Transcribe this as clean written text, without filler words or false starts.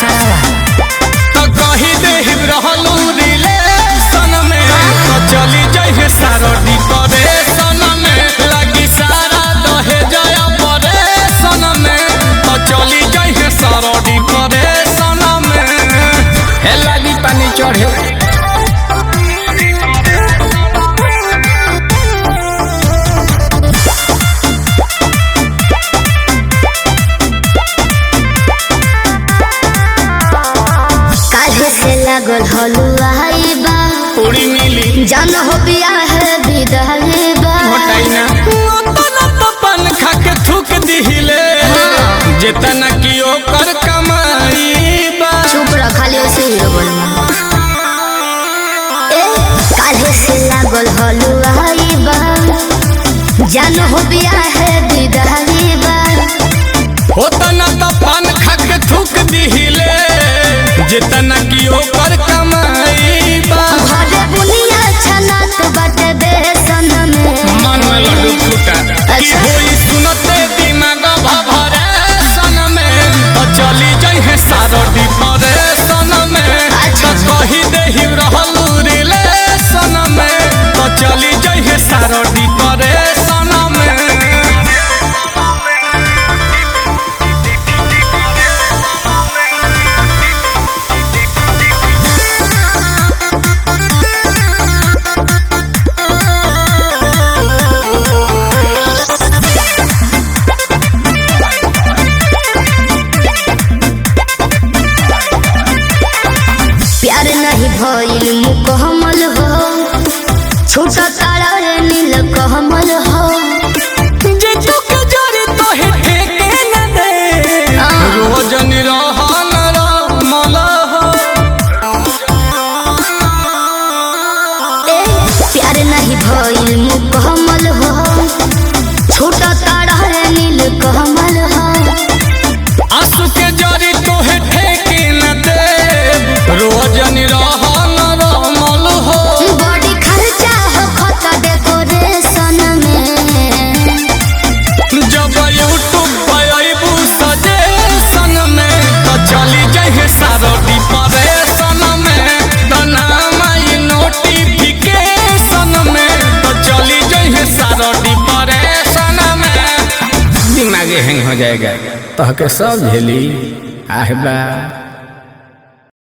सारा तो कही दे रहलू रिलेशन में तो चली जाइए सारा डिप्रेशन में लगी सारा दहे जया परेशन में तो चली जाइए सारा डिप्रेशन में हे लगी पानी चढ़े लागल हलुआ बा पूरी मिली जान हो बिया है विदाई बा हटाइना तो पन खा के थूक दिहिले जितना की ओकर कमाई बा चुप रह खाली ऐसे ही बोलना ए काहे से लागल हलुआ बा जान हो बिया है विदाई बा होतना तो पन खा के थूक दिहिले जितना की ओकर कमाई बा भले बुनिया छनात बाटे बेसन में मन में लड्डू फूटा की होई सुनते दिमाग भभरे सन में तो चली जाइए सारा डिप्रेशन में तो कही देहि रहलू रिलेशन में तो चली जाइए सारा डिप्रेशन में भइल मुकम्मल हो छोटा तारा रे नील कमल हो जे चुक जरे तो हे ठेके न दे रोज निरहन रमल हो ए प्यार नहीं भइल मुकम्मल हो छोटा तारा रे नील कमल हो आंसू के जरी तो हे ठेके न दे रोज निरहन सारा डिप्रेशन में तो नाम आई नोटिफिकेशन में तो चली जाइए सारा डिप्रेशन में दिमागे हैंग हो जाएगा तो के सब झेली आहबा।